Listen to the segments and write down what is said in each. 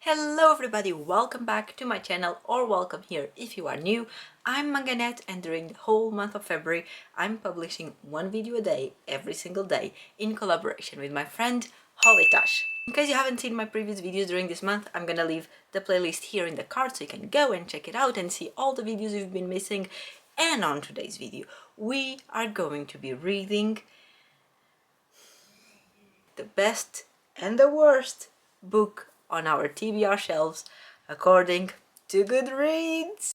Hello everybody, welcome back to my channel, or welcome here if you are new. I'm Manganet, and during the whole month of February I'm publishing one video a day every single day in collaboration with my friend Holly Tash. In case you haven't seen my previous videos during this month, I'm gonna leave the playlist here in the card so you can go and check it out and see all the videos you've been missing. And on today's video we are going to be reading the best and the worst book on our TBR shelves according to Goodreads.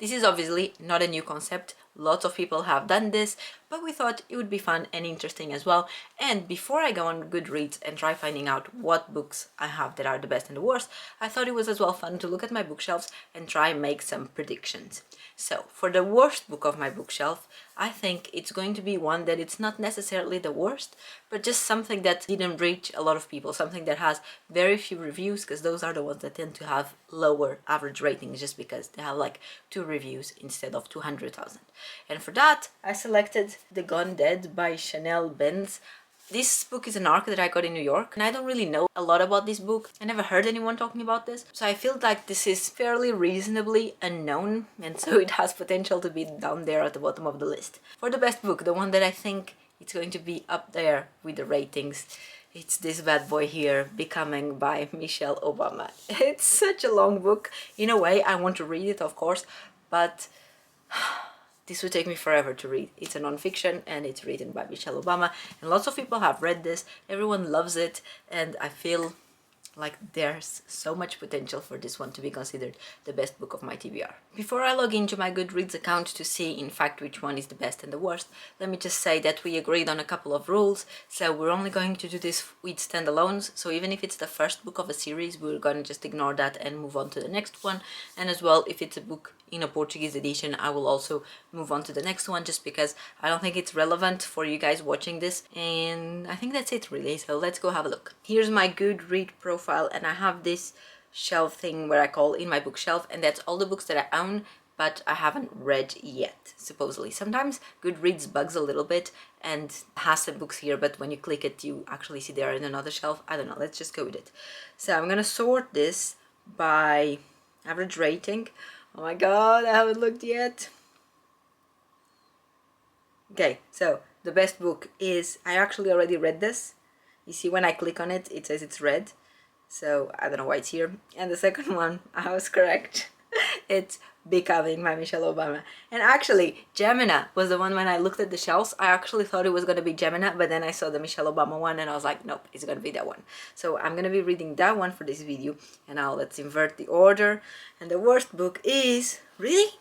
This is obviously not a new concept, lots of people have done this, but we thought it would be fun and interesting as well. And before I go on Goodreads and try finding out what books I have that are the best and the worst, I thought it was as well fun to look at my bookshelves and try make some predictions. So for the worst book of my bookshelf, I think it's going to be one that it's not necessarily the worst, but just something that didn't reach a lot of people, something that has very few reviews, because those are the ones that tend to have lower average ratings just because they have like 2 reviews instead of 200,000. And for that, I selected The Gone Dead by Chanel Benz. This book is an arc that I got in New York, and I don't really know a lot about this book. I never heard anyone talking about this, so I feel like this is fairly reasonably unknown, and so it has potential to be down there at the bottom of the list. For the best book, the one that I think it's going to be up there with the ratings, it's this bad boy here, Becoming by Michelle Obama. It's such a long book. In a way, I want to read it, of course, but this would take me forever to read. It's a non-fiction and it's written by Michelle Obama, and lots of people have read this, everyone loves it, and I feel like there's so much potential for this one to be considered the best book of my TBR. Before I log into my Goodreads account to see in fact which one is the best and the worst, let me just say that we agreed on a couple of rules. So we're only going to do this with standalones, so even if it's the first book of a series, we're going to just ignore that and move on to the next one. And as well, if it's a book in a Portuguese edition, I will also move on to the next one, just because I don't think it's relevant for you guys watching this. And I think that's it really, so let's go have a look. Here's my Goodreads profile, and I have this shelf thing where I call in my bookshelf, and that's all the books that I own but I haven't read yet, supposedly. Sometimes Goodreads bugs a little bit and has some books here, but when you click it you actually see they are in another shelf. I don't know, let's just go with it. So I'm gonna sort this by average rating. Oh my god, I haven't looked yet. Okay, so the best book is, I actually already read this. You see when I click on it, it says it's red. So I don't know why it's here. And the second one, I was correct. It's Becoming by Michelle Obama. And actually, Gemina was the one when I looked at the shelves. I actually thought it was going to be Gemina, but then I saw the Michelle Obama one and I was like, nope, it's going to be that one. So I'm going to be reading that one for this video. And now let's invert the order. And the worst book is... Really?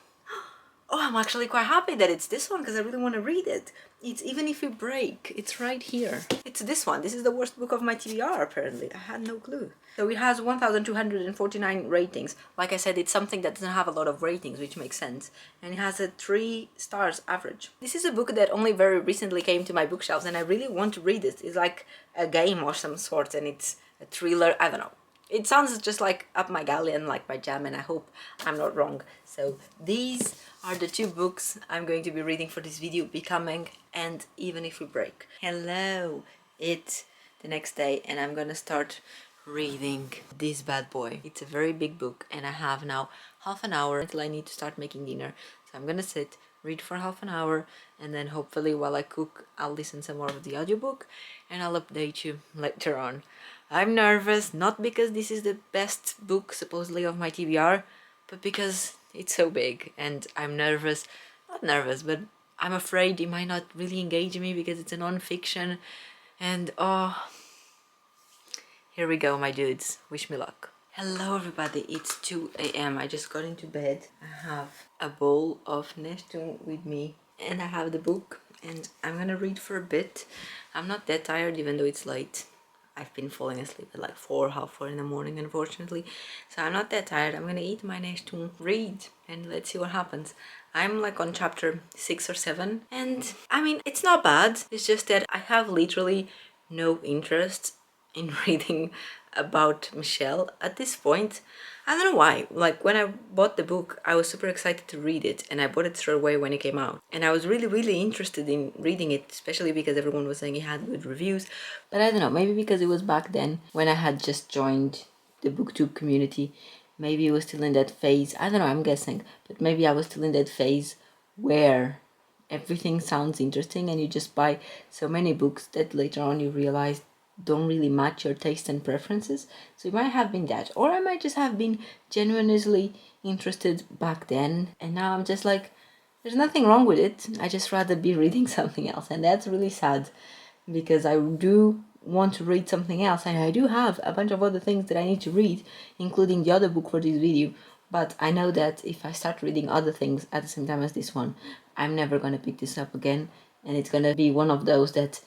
Oh, I'm actually quite happy that it's this one because I really want to read it. It's Even If We Break. It's right here. It's this one. This is the worst book of my TBR, apparently. I had no clue. So it has 1,249 ratings. Like I said, it's something that doesn't have a lot of ratings, which makes sense. And it has a 3 stars average. This is a book that only very recently came to my bookshelves, and I really want to read it. It's like a game of some sort, and it's a thriller. I don't know. It sounds just like up my alley and like my jam, and I hope I'm not wrong. So these are the 2 books I'm going to be reading for this video, Becoming and Even If We Break. Hello, it's the next day and I'm gonna start reading this bad boy. It's a very big book and I have now half an hour until I need to start making dinner. So I'm gonna sit, read for half an hour, and then hopefully while I cook I'll listen some more of the audiobook and I'll update you later on. I'm nervous, not because this is the best book supposedly of my TBR, but because it's so big and I'm nervous. Not nervous, but I'm afraid it might not really engage me because it's a non-fiction. And oh, here we go, my dudes. Wish me luck. Hello everybody, it's 2 a.m. I just got into bed. I have a bowl of Nestum with me and I have the book and I'm gonna read for a bit. I'm not that tired even though it's late. I've been falling asleep at like 4:30 in the morning, unfortunately. So I'm not that tired. I'm gonna eat my Nestum, read, and let's see what happens. I'm like on chapter 6 or 7, and I mean, it's not bad. It's just that I have literally no interest in reading about Michelle at this point. I don't know why. Like when I bought the book, I was super excited to read it, and I bought it straight away when it came out. And I was really, really interested in reading it, especially because everyone was saying it had good reviews. But I don't know, maybe because it was back then when I had just joined the booktube community. Maybe it was still in that phase. I don't know, I'm guessing. But maybe I was still in that phase where everything sounds interesting and you just buy so many books that later on you realize don't really match your taste and preferences. So it might have been that, or I might just have been genuinely interested back then, and now I'm just like, there's nothing wrong with it. I just rather be reading something else, and that's really sad because I do want to read something else, and I do have a bunch of other things that I need to read, including the other book for this video. But I know that if I start reading other things at the same time as this one, I'm never gonna pick this up again, and it's gonna be one of those that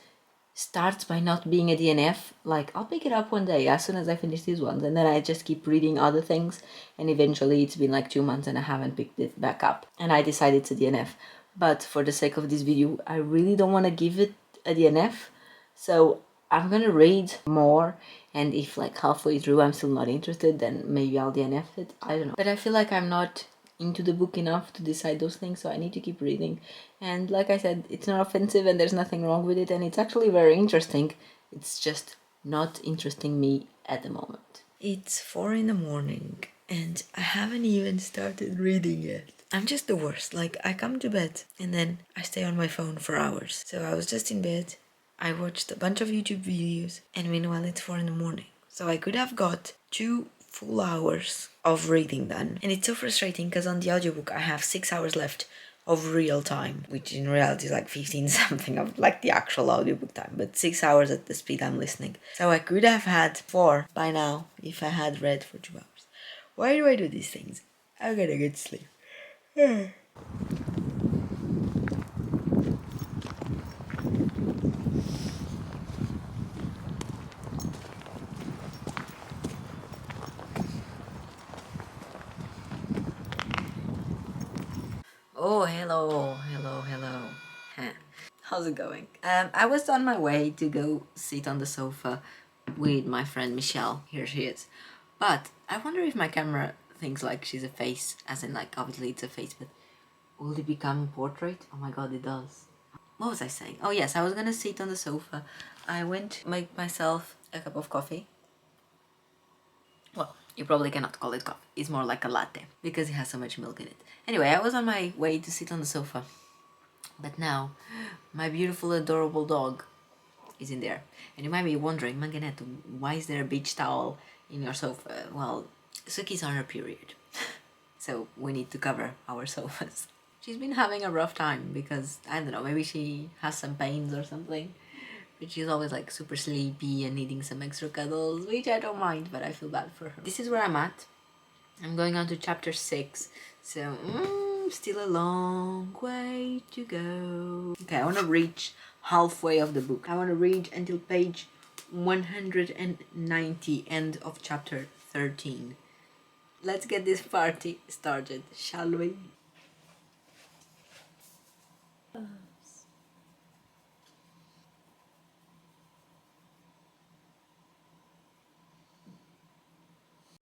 starts by not being a DNF. Like, I'll pick it up one day as soon as I finish these ones, and then I just keep reading other things, and eventually it's been like 2 months and I haven't picked it back up, and I decided it's a DNF. But for the sake of this video, I really don't want to give it a DNF, so I'm gonna read more, and if like halfway through I'm still not interested, then maybe I'll DNF it. I don't know. But I feel like I'm not into the book enough to decide those things, so I need to keep reading. And like I said, it's not offensive and there's nothing wrong with it, and it's actually very interesting. It's just not interesting me at the moment. It's 4 in the morning and I haven't even started reading yet. I'm just the worst. Like, I come to bed and then I stay on my phone for hours. So I was just in bed, I watched a bunch of YouTube videos, and meanwhile it's 4 in the morning. So I could have got 2 full hours of reading done. And it's so frustrating because on the audiobook I have 6 hours left of real time, which in reality is like 15 something of like the actual audiobook time, but 6 hours at the speed I'm listening. So I could have had 4 by now if I had read for 2 hours. Why do I do these things? I gotta get sleep. Oh, hello. Huh. How's it going? I was on my way to go sit on the sofa with my friend Michelle. Here she is. But I wonder if my camera thinks like she's a face, as in like obviously it's a face, but will it become a portrait? Oh my god, it does. What was I saying? Oh yes, I was gonna sit on the sofa. I went to make myself a cup of coffee. Well, you probably cannot call it coffee. It's more like a latte because it has so much milk in it. Anyway, I was on my way to sit on the sofa. But now, my beautiful, adorable dog is in there. And you might be wondering, Manganet, why is there a beach towel in your sofa? Well, Suki's on her period. So we need to cover our sofas. She's been having a rough time because, I don't know, maybe she has some pains or something. But she's always like super sleepy and needing some extra cuddles, which I don't mind, but I feel bad for her. This is where I'm at. I'm going on to chapter 6, so still a long way to go. Okay, I want to reach halfway of the book. I want to read until page 190, end of chapter 13. Let's get this party started, shall we?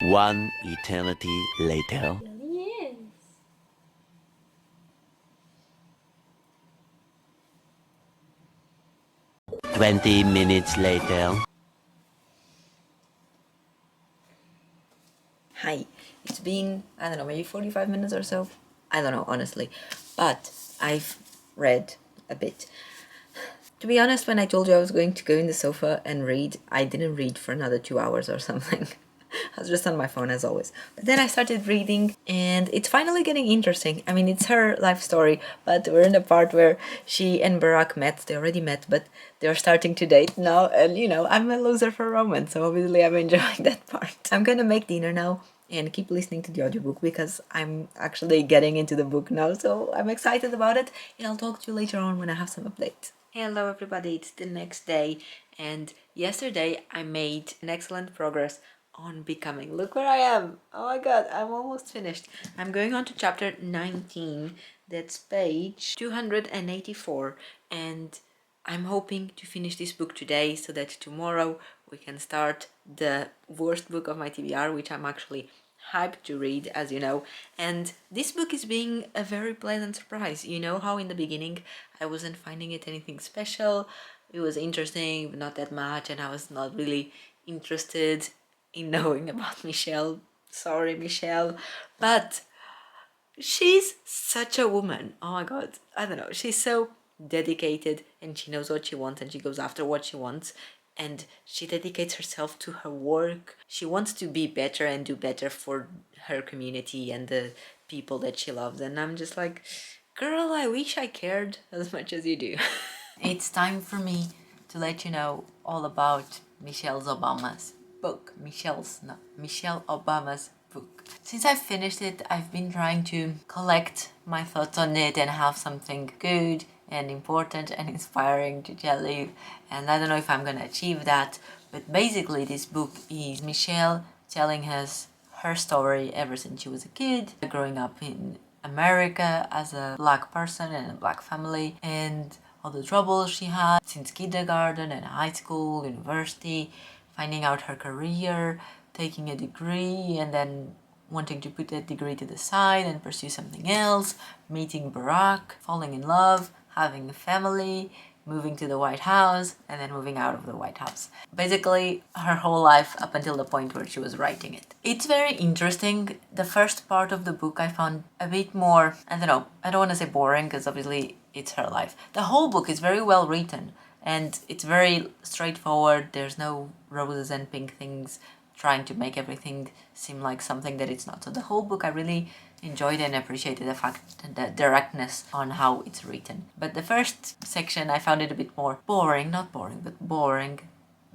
One eternity later. Yes. 20 minutes later. Hi, it's been, I don't know, maybe 45 minutes or so. I don't know, honestly. But I've read a bit. To be honest, when I told you I was going to go in the sofa and read, I didn't read for another 2 hours or something. I was just on my phone as always. But then I started reading and it's finally getting interesting. I mean, it's her life story, but we're in the part where she and Barack met. They already met, but they're starting to date now. And you know, I'm a loser for romance, so obviously I'm enjoying that part. I'm gonna make dinner now and keep listening to the audiobook because I'm actually getting into the book now, so I'm excited about it. And I'll talk to you later on when I have some updates. Hello everybody, it's the next day, and yesterday I made an excellent progress on becoming. Look where I am. Oh my god, I'm almost finished. I'm going on to chapter 19. That's page 284, and I'm hoping to finish this book today so that tomorrow we can start the worst book of my TBR, which I'm actually hyped to read, as you know, and this book is being a very pleasant surprise. You know how in the beginning I wasn't finding it anything special. It was interesting, but not that much, and I was not really interested in knowing about Michelle. Sorry, Michelle. But she's such a woman. Oh my god. I don't know. She's so dedicated and she knows what she wants and she goes after what she wants. And she dedicates herself to her work. She wants to be better and do better for her community and the people that she loves. And I'm just like, girl, I wish I cared as much as you do. It's time for me to let you know all about Michelle Obama's book. Michelle Obama's book. Since I finished it, I've been trying to collect my thoughts on it and have something good and important and inspiring to tell you. And I don't know if I'm gonna achieve that, but basically this book is Michelle telling us her story ever since she was a kid, growing up in America as a black person in a black family, and all the troubles she had since kindergarten and high school, university, finding out her career, taking a degree, and then wanting to put that degree to the side and pursue something else, meeting Barack, falling in love, having a family, moving to the White House, and then moving out of the White House. Basically, her whole life up until the point where she was writing it. It's very interesting. The first part of the book I found a bit more, I don't want to say boring because obviously it's her life. The whole book is very well written and it's very straightforward. There's no roses and pink things trying to make everything seem like something that it's not. So the whole book I really enjoyed and appreciated the fact and the directness on how it's written. But the first section I found it a bit more boring, not boring, but boring,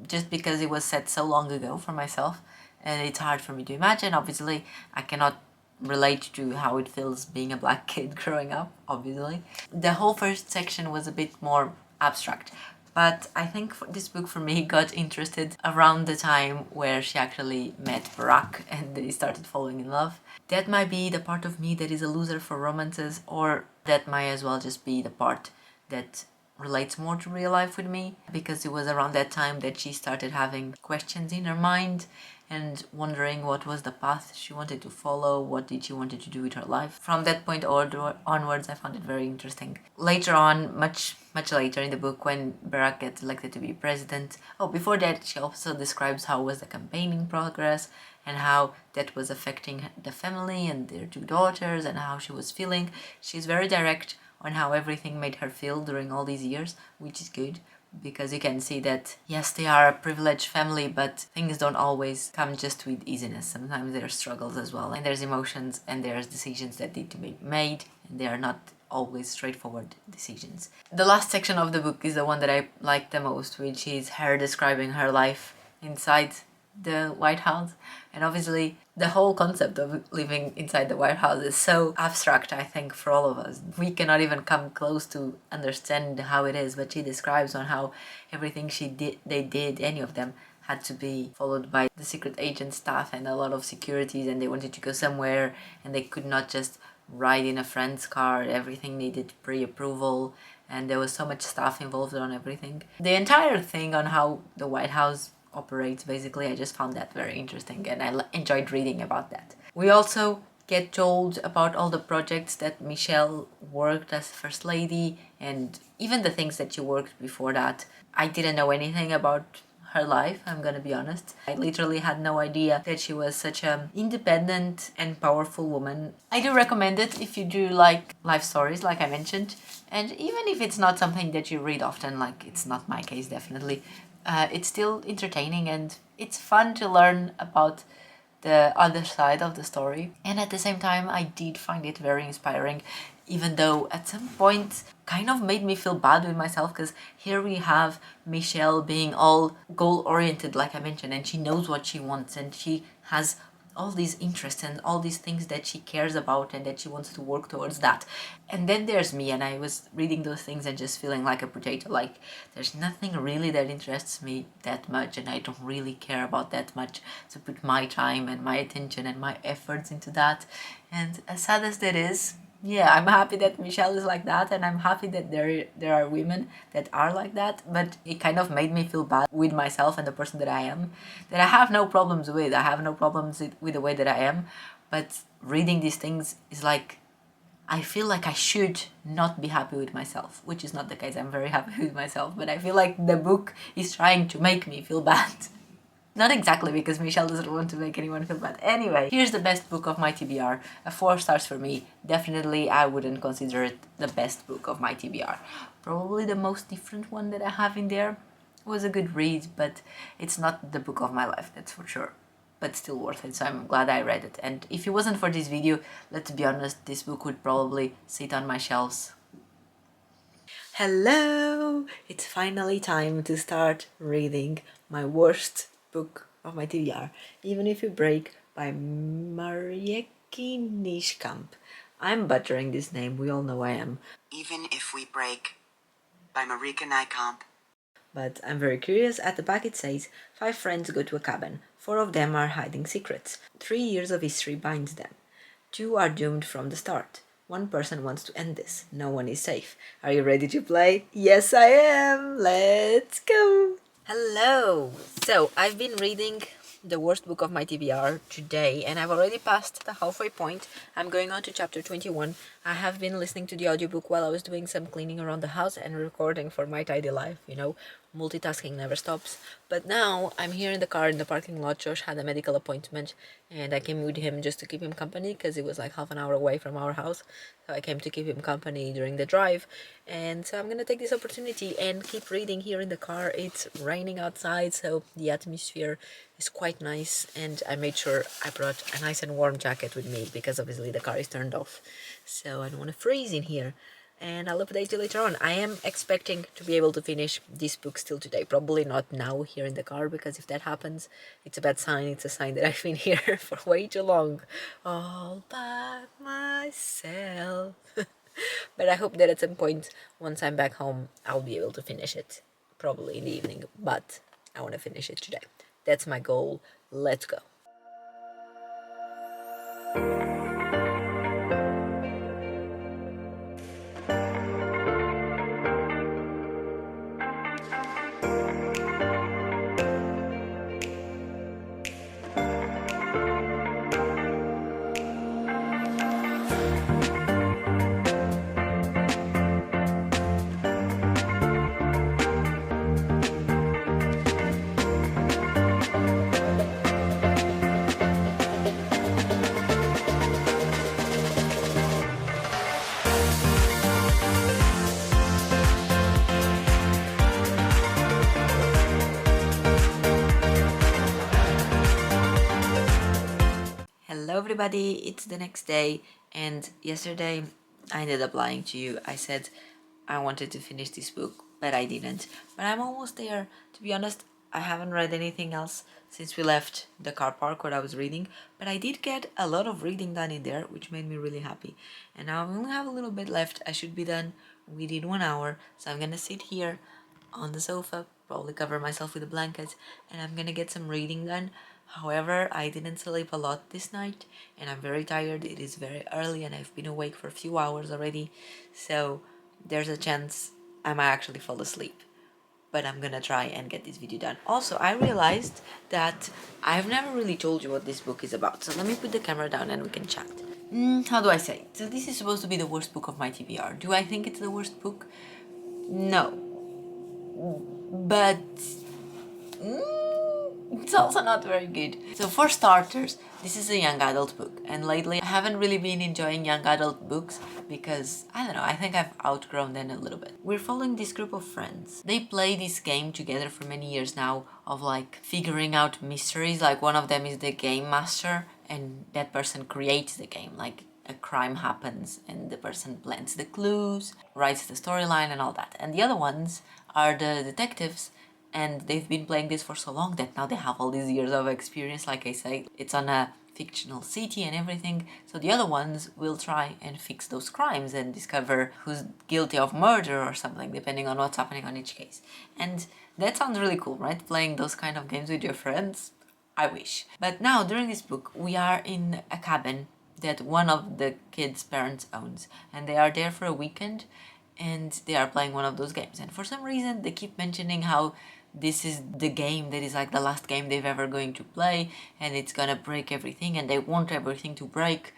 just because it was set so long ago for myself and it's hard for me to imagine. Obviously, I cannot relate to how it feels being a black kid growing up, obviously. The whole first section was a bit more abstract. But I think this book for me got interested around the time where she actually met Barack and they started falling in love. That might be the part of me that is a loser for romances, or that might as well just be the part that relates more to real life with me, because it was around that time that she started having questions in her mind and wondering what was the path she wanted to follow, what did she wanted to do with her life. From that point onwards, I found it very interesting. Later on, much later in the book, when Barack gets elected to be president, before that, she also describes how was the campaigning progress and how that was affecting the family and their two daughters and how she was feeling. She's very direct on how everything made her feel during all these years, which is good, because you can see that, yes, they are a privileged family, but things don't always come just with easiness. Sometimes there are struggles as well, and there's emotions, and there's decisions that need to be made, and they are not always straightforward decisions. The last section of the book is the one that I like the most, which is her describing her life inside the White House. And obviously the whole concept of living inside the White House is so abstract, I think, for all of us. We cannot even come close to understand how it is, but she describes on how everything they did, any of them, had to be followed by the secret agent staff and a lot of securities, and they wanted to go somewhere and they could not just ride in a friend's car. Everything needed pre-approval, and there was so much staff involved on everything. The entire thing on how the White House operates, basically, I just found that very interesting and I enjoyed reading about that. We also get told about all the projects that Michelle worked as First Lady and even the things that she worked before that. I didn't know anything about her life, I'm gonna be honest. I literally had no idea that she was such an independent and powerful woman. I do recommend it if you do like life stories, like I mentioned, and even if it's not something that you read often, like it's not my case, definitely, it's still entertaining and it's fun to learn about the other side of the story. And at the same time, I did find it very inspiring, even though at some point kind of made me feel bad with myself, because here we have Michelle being all goal-oriented, like I mentioned, and she knows what she wants and she has all these interests and all these things that she cares about and that she wants to work towards that. And then there's me, and I was reading those things and just feeling like a potato, like there's nothing really that interests me that much and I don't really care about that much to put my time and my attention and my efforts into that. And as sad as that is, Yeah, I'm happy that Michelle is like that, and I'm happy that there are women that are like that, but it kind of made me feel bad with myself and the person that I am, that I have no problems with. I have no problems with the way that I am, but reading these things is like, I feel like I should not be happy with myself, which is not the case. I'm very happy with myself, but I feel like the book is trying to make me feel bad. Not exactly, because Michelle doesn't want to make anyone feel bad. Anyway, here's the best book of my TBR. 4 stars for me. Definitely, I wouldn't consider it the best book of my TBR. Probably the most different one that I have in there. Was a good read, but it's not the book of my life, that's for sure. But still worth it, so I'm glad I read it. And if it wasn't for this video, let's be honest, this book would probably sit on my shelves. Hello! It's finally time to start reading my worst book of my TBR, Even If You Break by Marieke Nischkamp. I'm butchering this name, we all know I am. Even If We Break by Marieke Nischkamp. But I'm very curious. At the back it says, 5 friends go to a cabin. 4 of them are hiding secrets. 3 years of history binds them. 2 are doomed from the start. 1 person wants to end this. No one is safe. Are you ready to play? Yes, I am. Let's go. Hello. So I've been reading the worst book of my TBR today, and I've already passed the halfway point. I'm going on to chapter 21. I have been listening to the audiobook while I was doing some cleaning around the house and recording for my tidy life, you know, multitasking never stops. But now I'm here in the car in the parking lot. Josh had a medical appointment, and I came with him just to keep him company because it was like half an hour away from our house. So I came to keep him company during the drive, and so I'm gonna take this opportunity and keep reading here in the car. It's raining outside, so the atmosphere is quite nice, and I made sure I brought a nice and warm jacket with me because obviously the car is turned off, so I don't want to freeze in here. And I'll update you later on. I am expecting to be able to finish this book still today. Probably not now here in the car, because if that happens, it's a bad sign. It's a sign that I've been here for way too long, all by myself. But I hope that at some point, once I'm back home, I'll be able to finish it. Probably in the evening, but I want to finish it today. That's my goal. Let's go. Hello everybody, it's the next day, and yesterday I ended up lying to you. I said I wanted to finish this book, but I didn't. But I'm almost there. To be honest, I haven't read anything else since we left the car park where I was reading, but I did get a lot of reading done in there, which made me really happy. And now I only have a little bit left. I should be done within 1 hour, so I'm gonna sit here on the sofa, probably cover myself with a blanket, and I'm gonna get some reading done. However, I didn't sleep a lot this night, and I'm very tired. It is very early, and I've been awake for a few hours already, so there's a chance I might actually fall asleep. But I'm gonna try and get this video done. Also, I realized that I've never really told you what this book is about, so let me put the camera down and we can chat. How do I say? So this is supposed to be the worst book of my TBR. Do I think it's the worst book? No. But it's also not very good. So for starters, this is a young adult book, and lately I haven't really been enjoying young adult books because, I don't know, I think I've outgrown them a little bit. We're following this group of friends. They play this game together for many years now of like figuring out mysteries. Like one of them is the game master, and that person creates the game. Like a crime happens and the person plants the clues, writes the storyline and all that. And the other ones are the detectives, and they've been playing this for so long that now they have all these years of experience. Like I say, it's on a fictional city and everything, so the other ones will try and fix those crimes and discover who's guilty of murder or something, depending on what's happening on each case. And that sounds really cool, right? Playing those kind of games with your friends. I wish. But now, during this book, we are in a cabin that one of the kids' parents owns, and they are there for a weekend, and they are playing one of those games. And for some reason, they keep mentioning how this is the game that is like the last game they've ever going to play, and it's gonna break everything, and they want everything to break.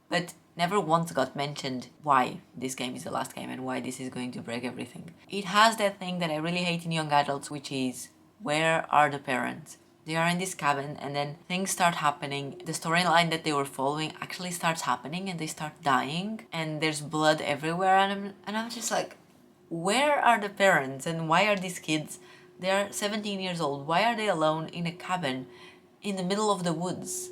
But never once got mentioned why this game is the last game and why this is going to break everything. It has that thing that I really hate in young adults, which is, where are the parents? They are in this cabin, and then things start happening. The storyline that they were following actually starts happening, and they start dying, and there's blood everywhere, and I'm just like, where are the parents, and why are these kids, they're 17 years old, why are they alone in a cabin in the middle of the woods?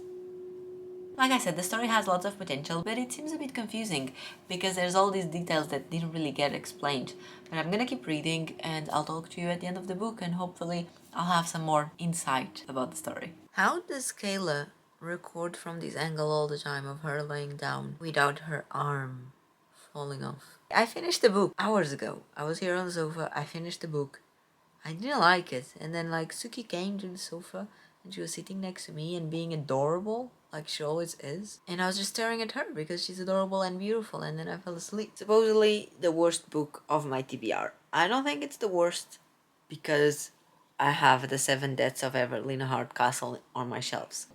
Like I said, the story has lots of potential, but it seems a bit confusing because there's all these details that didn't really get explained. But I'm gonna keep reading, and I'll talk to you at the end of the book, and hopefully I'll have some more insight about the story. How does Kayla record from this angle all the time of her laying down without her arm falling off? I finished the book hours ago. I was here on the sofa, I finished the book. I didn't like it, and then like Suki came to the sofa and she was sitting next to me and being adorable, like she always is. And I was just staring at her because she's adorable and beautiful, and then I fell asleep. Supposedly the worst book of my TBR. I don't think it's the worst because I have The Seven Deaths of Evelyn Hardcastle on my shelves.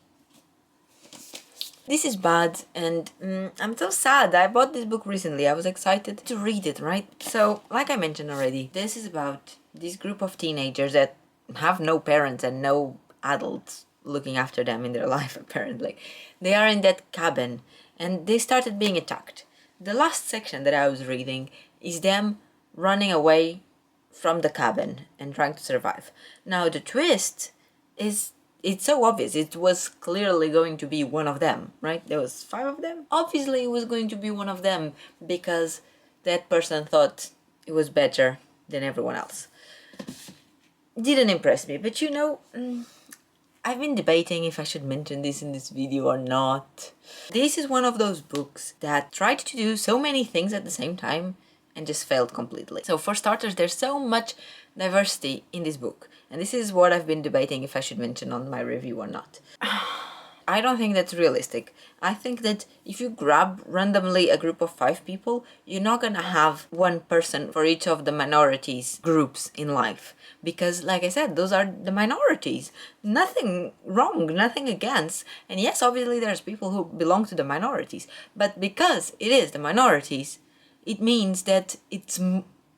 This is bad, and I'm so sad. I bought this book recently. I was excited to read it, right? So, like I mentioned already, this is about this group of teenagers that have no parents and no adults looking after them in their life, apparently. They are in that cabin, and they started being attacked. The last section that I was reading is them running away from the cabin and trying to survive. Now, the twist is, it's so obvious. It was clearly going to be one of them, right? There was 5 of them. Obviously, it was going to be one of them because that person thought it was better than everyone else. Didn't impress me, but I've been debating if I should mention this in this video or not. This is one of those books that tried to do so many things at the same time and just failed completely. So for starters, there's so much diversity in this book. And this is what I've been debating if I should mention on my review or not. I don't think that's realistic. I think that if you grab randomly a group of 5 people, you're not gonna have one person for each of the minorities groups in life. Because, like I said, those are the minorities. Nothing wrong, nothing against. And yes, obviously there's people who belong to the minorities. But because it is the minorities, it means that it's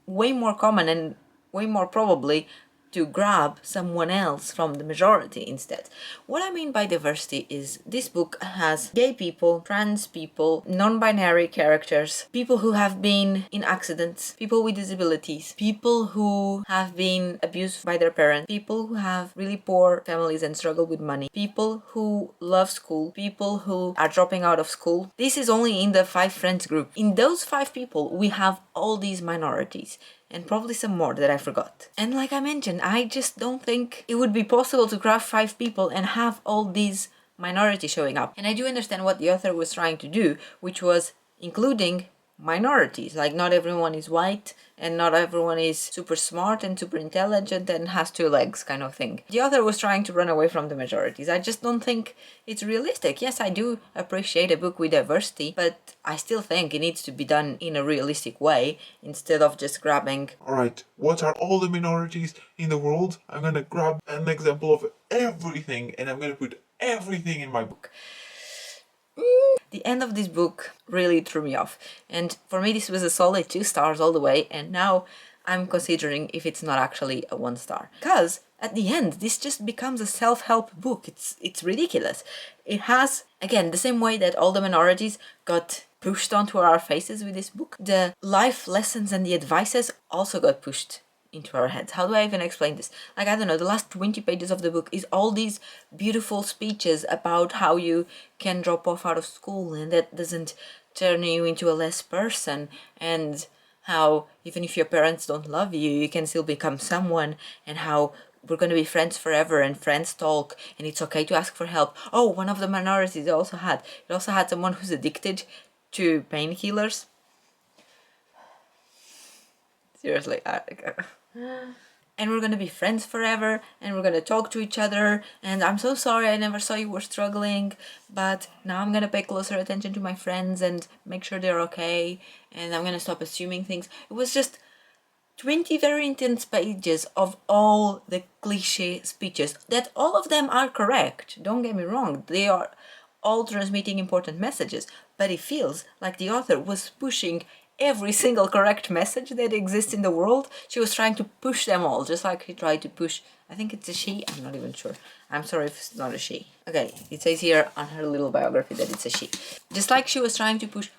way more common and way more probably to grab someone else from the majority instead. What I mean by diversity is this book has gay people, trans people, non-binary characters, people who have been in accidents, people with disabilities, people who have been abused by their parents, people who have really poor families and struggle with money, people who love school, people who are dropping out of school. This is only in the 5 friends group. In those 5 people, we have all these minorities. And probably some more that I forgot. And like I mentioned, I just don't think it would be possible to grab 5 people and have all these minorities showing up. And I do understand what the author was trying to do, which was including minorities. Like, not everyone is white, and not everyone is super smart and super intelligent and has 2 legs kind of thing. The author was trying to run away from the majorities. I just don't think it's realistic. Yes, I do appreciate a book with diversity, but I still think it needs to be done in a realistic way instead of just grabbing... Alright, what are all the minorities in the world? I'm gonna grab an example of everything and I'm gonna put everything in my book. The end of this book really threw me off, and for me this was a solid 2 stars all the way, and now I'm considering if it's not actually a 1 star. Because at the end this just becomes a self-help book. It's ridiculous. It has, again, the same way that all the minorities got pushed onto our faces with this book, the life lessons and the advices also got pushed into our heads. How do I even explain this? Like, I don't know, the last 20 pages of the book is all these beautiful speeches about how you can drop off out of school and that doesn't turn you into a less person, and how even if your parents don't love you, you can still become someone, and how we're going to be friends forever and friends talk and it's okay to ask for help. Oh, one of the minorities it also had someone who's addicted to painkillers. Seriously, and we're gonna be friends forever, and we're gonna talk to each other, and I'm so sorry I never saw you were struggling, but now I'm gonna pay closer attention to my friends and make sure they're okay, and I'm gonna stop assuming things. It was just 20 very intense pages of all the cliche speeches, that all of them are correct, don't get me wrong, they are all transmitting important messages, but it feels like the author was pushing every single correct message that exists in the world. She was trying to push them all, just like she tried to push, I think it's a she, I'm not even sure. I'm sorry if it's not a she. Okay, it says here on her little biography that it's a she. Just like she was trying to push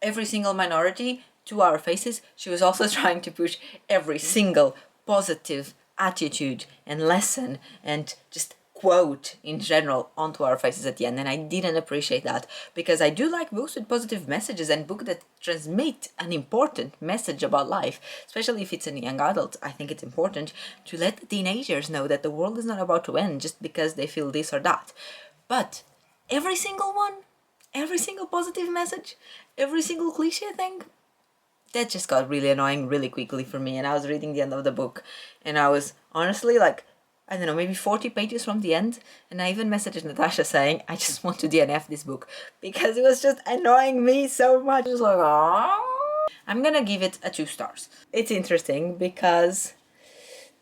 every single minority to our faces, she was also trying to push every single positive attitude and lesson and just quote in general onto our faces at the end. And I didn't appreciate that, because I do like books with positive messages and books that transmit an important message about life, especially if it's a young adult. I think it's important to let the teenagers know that the world is not about to end just because they feel this or that. But every single one, every single positive message, every single cliche thing, that just got really annoying really quickly for me. And I was reading the end of the book, and I was honestly like, I don't know, maybe 40 pages from the end, and I even messaged Natasha saying, I just want to DNF this book, because it was just annoying me so much. It was like, oh. I'm gonna give it a 2 stars. It's interesting because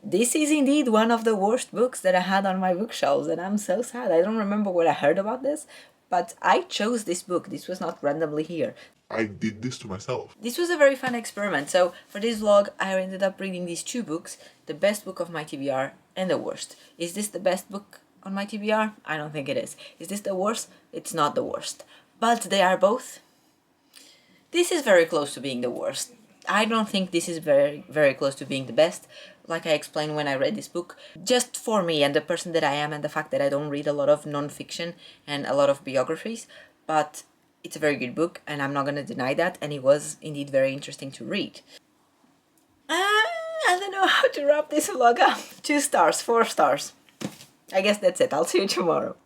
this is indeed one of the worst books that I had on my bookshelves, and I'm so sad. I don't remember where I heard about this, but I chose this book. This was not randomly here. I did this to myself. This was a very fun experiment. So for this vlog, I ended up reading these 2 books, the best book of my TBR and the worst. Is this the best book on my TBR? I don't think it is. Is this the worst? It's not the worst. But they are both. This is very close to being the worst. I don't think this is very, very close to being the best. Like I explained when I read this book, just for me and the person that I am, and the fact that I don't read a lot of non-fiction and a lot of biographies, but it's a very good book, and I'm not going to deny that, and it was indeed very interesting to read. I don't know how to wrap this vlog up. 2 stars, 4 stars. I guess that's it. I'll see you tomorrow.